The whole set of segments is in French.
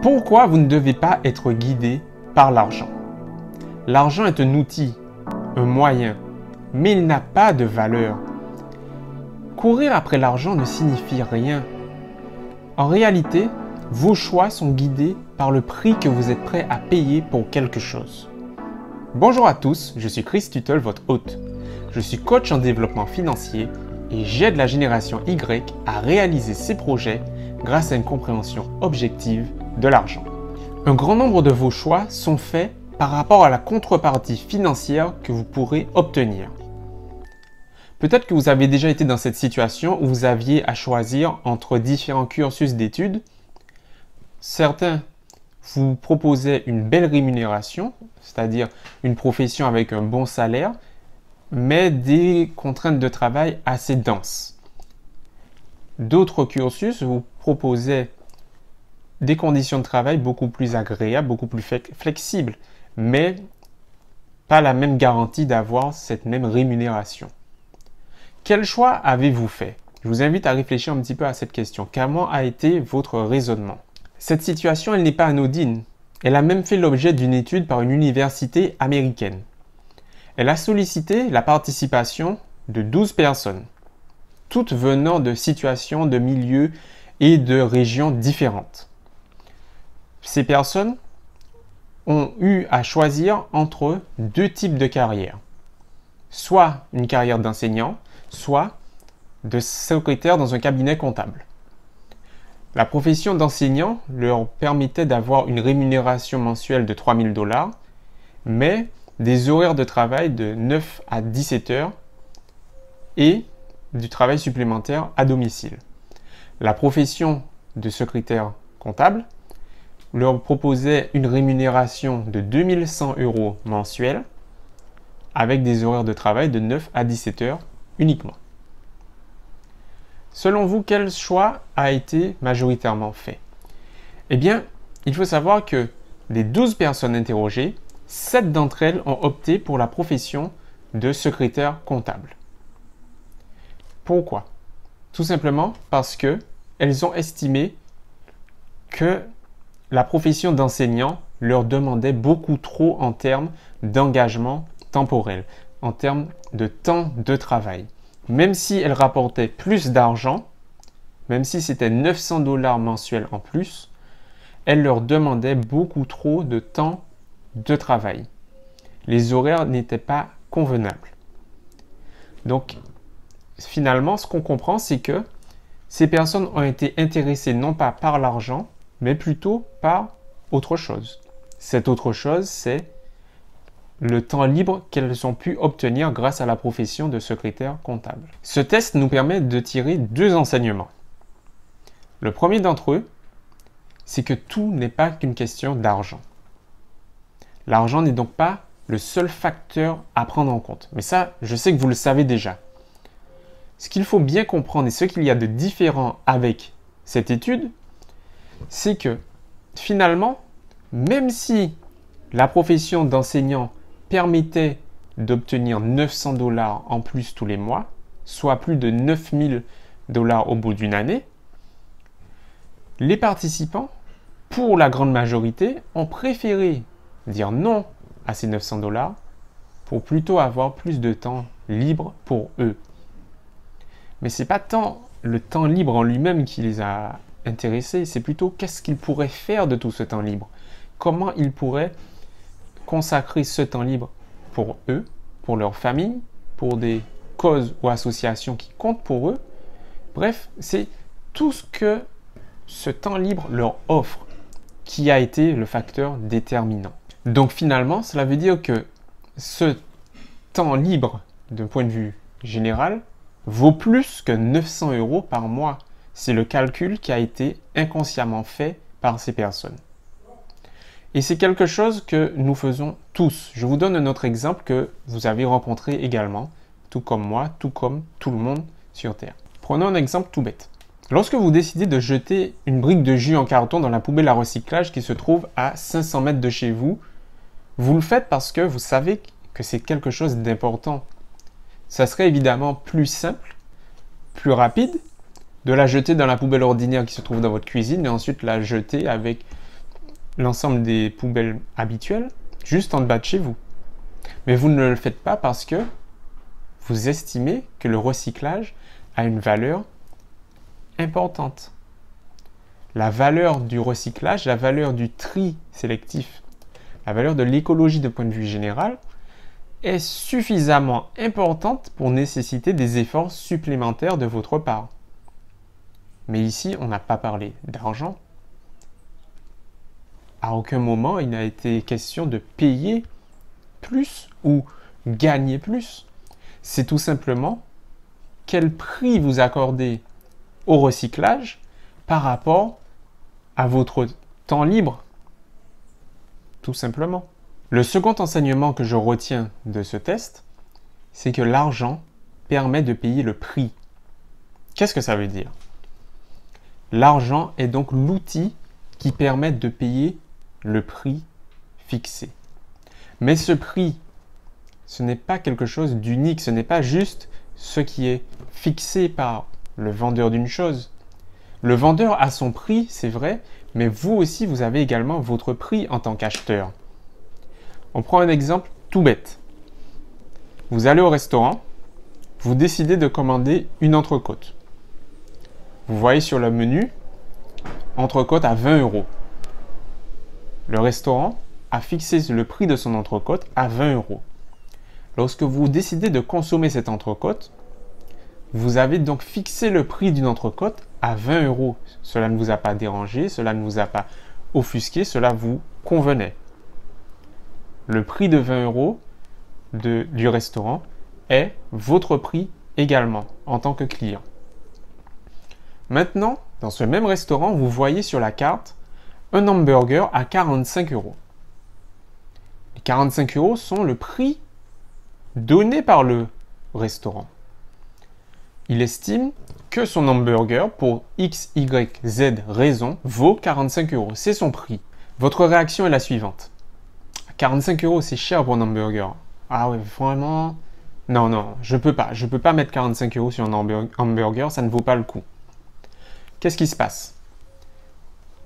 Pourquoi vous ne devez pas être guidé par l'argent? L'argent est un outil, un moyen, mais il n'a pas de valeur. Courir après l'argent ne signifie rien. En réalité, vos choix sont guidés par le prix que vous êtes prêt à payer pour quelque chose. Bonjour à tous, je suis Chris Tuttle, votre hôte. Je suis coach en développement financier et j'aide la génération Y à réaliser ses projets grâce à une compréhension objective de l'argent. Un grand nombre de vos choix sont faits par rapport à la contrepartie financière que vous pourrez obtenir. Peut-être que vous avez déjà été dans cette situation où vous aviez à choisir entre différents cursus d'études. Certains vous proposaient une belle rémunération, c'est-à-dire une profession avec un bon salaire, mais des contraintes de travail assez denses. D'autres cursus vous proposaient des conditions de travail beaucoup plus agréables, beaucoup plus flexibles, mais pas la même garantie d'avoir cette même rémunération. Quel choix avez-vous fait? Je vous invite à réfléchir un petit peu à cette question. Comment a été votre raisonnement? Cette situation, elle n'est pas anodine. Elle a même fait l'objet d'une étude par une université américaine. Elle a sollicité la participation de 12 personnes, toutes venant de situations, de milieux et de régions différentes. Ces personnes ont eu à choisir entre deux types de carrières. Soit une carrière d'enseignant, soit de secrétaire dans un cabinet comptable. La profession d'enseignant leur permettait d'avoir une rémunération mensuelle de 3 000 $, mais des horaires de travail de 9 à 17 heures et du travail supplémentaire à domicile. La profession de secrétaire comptable leur proposait une rémunération de 2 100 € mensuels avec des horaires de travail de 9 à 17 heures uniquement. Selon vous, quel choix a été majoritairement fait? Eh bien, il faut savoir que des 12 personnes interrogées, 7 d'entre elles ont opté pour la profession de secrétaire comptable. Pourquoi? Tout simplement parce qu'elles ont estimé que la profession d'enseignant leur demandait beaucoup trop en termes d'engagement temporel, en termes de temps de travail. Même si elle rapportait plus d'argent, même si c'était 900 $ mensuels en plus, elle leur demandait beaucoup trop de temps de travail. Les horaires n'étaient pas convenables. Donc, finalement, ce qu'on comprend, c'est que ces personnes ont été intéressées non pas par l'argent, mais plutôt par autre chose. Cette autre chose, c'est le temps libre qu'elles ont pu obtenir grâce à la profession de secrétaire comptable. Ce test nous permet de tirer deux enseignements. Le premier d'entre eux, c'est que tout n'est pas qu'une question d'argent. L'argent n'est donc pas le seul facteur à prendre en compte. Mais ça, je sais que vous le savez déjà. Ce qu'il faut bien comprendre et ce qu'il y a de différent avec cette étude, c'est que finalement, même si la profession d'enseignant permettait d'obtenir 900 $ en plus tous les mois, soit plus de 9 000 $ au bout d'une année, les participants, pour la grande majorité, ont préféré dire non à ces 900 $ pour plutôt avoir plus de temps libre pour eux. Mais ce n'est pas tant le temps libre en lui-même qui les a intéressés, c'est plutôt qu'est-ce qu'ils pourraient faire de tout ce temps libre. Comment ils pourraient consacrer ce temps libre pour eux, pour leur famille, pour des causes ou associations qui comptent pour eux. Bref, c'est tout ce que ce temps libre leur offre qui a été le facteur déterminant. Donc finalement, cela veut dire que ce temps libre, d'un point de vue général, vaut plus que 900 € par mois. C'est le calcul qui a été inconsciemment fait par ces personnes. Et c'est quelque chose que nous faisons tous. Je vous donne un autre exemple que vous avez rencontré également, tout comme moi, tout comme tout le monde sur Terre. Prenons un exemple tout bête. Lorsque vous décidez de jeter une brique de jus en carton dans la poubelle à recyclage qui se trouve à 500 mètres de chez vous, vous le faites parce que vous savez que c'est quelque chose d'important. Ça serait évidemment plus simple, plus rapide, de la jeter dans la poubelle ordinaire qui se trouve dans votre cuisine et ensuite la jeter avec l'ensemble des poubelles habituelles juste en bas de chez vous. Mais vous ne le faites pas parce que vous estimez que le recyclage a une valeur importante. La valeur du recyclage, la valeur du tri sélectif, la valeur de l'écologie de point de vue général est suffisamment importante pour nécessiter des efforts supplémentaires de votre part. Mais ici, on n'a pas parlé d'argent. À aucun moment, il n'a été question de payer plus ou gagner plus. C'est tout simplement quel prix vous accordez au recyclage par rapport à votre temps libre. Tout simplement. Le second enseignement que je retiens de ce test, c'est que l'argent permet de payer le prix. Qu'est-ce que ça veut dire? L'argent est donc l'outil qui permet de payer le prix fixé. Mais ce prix, ce n'est pas quelque chose d'unique, ce n'est pas juste ce qui est fixé par le vendeur d'une chose. Le vendeur a son prix, c'est vrai, mais vous aussi, vous avez également votre prix en tant qu'acheteur. On prend un exemple tout bête. Vous allez au restaurant, vous décidez de commander une entrecôte. Vous voyez sur le menu, entrecôte à 20 €. Le restaurant a fixé le prix de son entrecôte à 20 €. Lorsque vous décidez de consommer cette entrecôte, vous avez donc fixé le prix d'une entrecôte à 20 €. Cela ne vous a pas dérangé, cela ne vous a pas offusqué, cela vous convenait. Le prix de 20 € du restaurant est votre prix également en tant que client. Maintenant, dans ce même restaurant, vous voyez sur la carte un hamburger à 45 €. Les 45 € sont le prix donné par le restaurant. Il estime que son hamburger, pour X, Y, Z raison, vaut 45 €. C'est son prix. Votre réaction est la suivante. 45 €, c'est cher pour un hamburger. Ah ouais, vraiment? Non, je peux pas. Je peux pas mettre 45 € sur un hamburger, ça ne vaut pas le coup. Qu'est-ce qui se passe?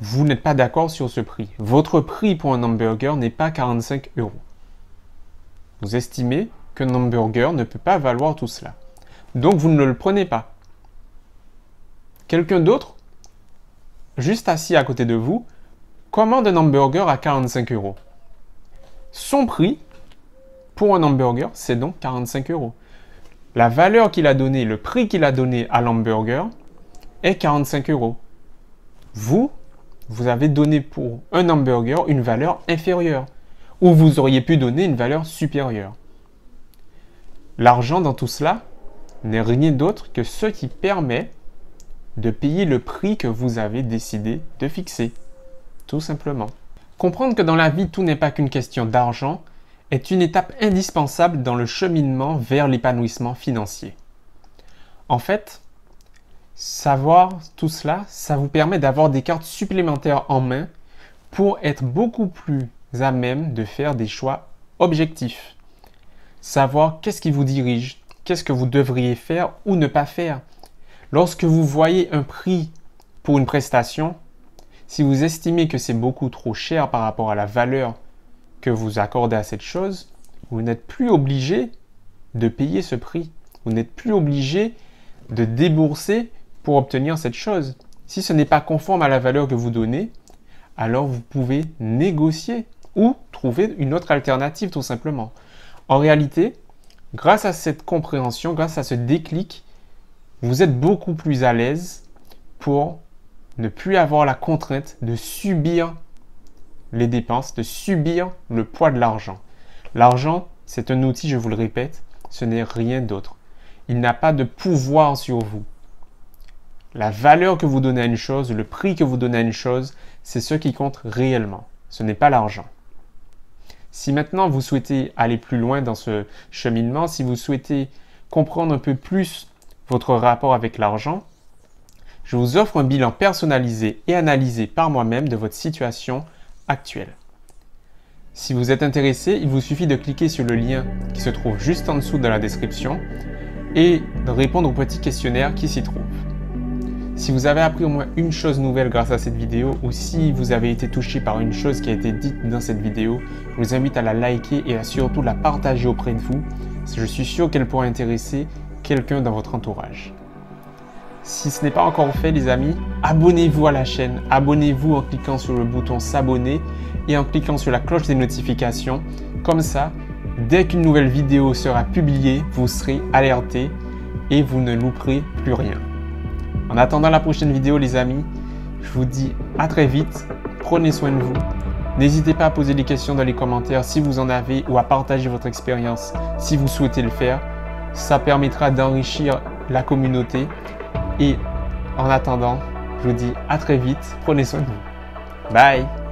Vous n'êtes pas d'accord sur ce prix. Votre prix pour un hamburger n'est pas 45 €. Vous estimez qu'un hamburger ne peut pas valoir tout cela. Donc vous ne le prenez pas. Quelqu'un d'autre, juste assis à côté de vous, commande un hamburger à 45 €. Son prix pour un hamburger, c'est donc 45 €. La valeur qu'il a donnée, le prix qu'il a donné à l'hamburger est 45 €. Vous avez donné pour un hamburger une valeur inférieure, ou vous auriez pu donner une valeur supérieure. L'argent dans tout cela n'est rien d'autre que ce qui permet de payer le prix que vous avez décidé de fixer, tout simplement. Comprendre que dans la vie, tout n'est pas qu'une question d'argent est une étape indispensable dans le cheminement vers l'épanouissement financier. En fait, savoir tout cela, ça vous permet d'avoir des cartes supplémentaires en main pour être beaucoup plus à même de faire des choix objectifs. Savoir qu'est-ce qui vous dirige, qu'est-ce que vous devriez faire ou ne pas faire. Lorsque vous voyez un prix pour une prestation, si vous estimez que c'est beaucoup trop cher par rapport à la valeur que vous accordez à cette chose, vous n'êtes plus obligé de payer ce prix. Vous n'êtes plus obligé de débourser pour obtenir cette chose. Si ce n'est pas conforme à la valeur que vous donnez, alors vous pouvez négocier ou trouver une autre alternative tout simplement. En réalité, grâce à cette compréhension, grâce à ce déclic, vous êtes beaucoup plus à l'aise pour ne plus avoir la contrainte de subir les dépenses, de subir le poids de l'argent. L'argent, c'est un outil, je vous le répète, ce n'est rien d'autre. Il n'a pas de pouvoir sur vous. La valeur que vous donnez à une chose, le prix que vous donnez à une chose, c'est ce qui compte réellement. Ce n'est pas l'argent. Si maintenant vous souhaitez aller plus loin dans ce cheminement, si vous souhaitez comprendre un peu plus votre rapport avec l'argent, je vous offre un bilan personnalisé et analysé par moi-même de votre situation actuelle. Si vous êtes intéressé, il vous suffit de cliquer sur le lien qui se trouve juste en dessous de la description et de répondre au petit questionnaire qui s'y trouve. Si vous avez appris au moins une chose nouvelle grâce à cette vidéo ou si vous avez été touché par une chose qui a été dite dans cette vidéo, je vous invite à la liker et à surtout la partager auprès de vous. Je suis sûr qu'elle pourra intéresser quelqu'un dans votre entourage. Si ce n'est pas encore fait les amis, abonnez-vous à la chaîne, abonnez-vous en cliquant sur le bouton s'abonner et en cliquant sur la cloche des notifications. Comme ça, dès qu'une nouvelle vidéo sera publiée, vous serez alerté et vous ne louperez plus rien. En attendant la prochaine vidéo les amis, je vous dis à très vite, prenez soin de vous. N'hésitez pas à poser des questions dans les commentaires si vous en avez ou à partager votre expérience si vous souhaitez le faire. Ça permettra d'enrichir la communauté. Et en attendant, je vous dis à très vite, prenez soin de vous. Bye!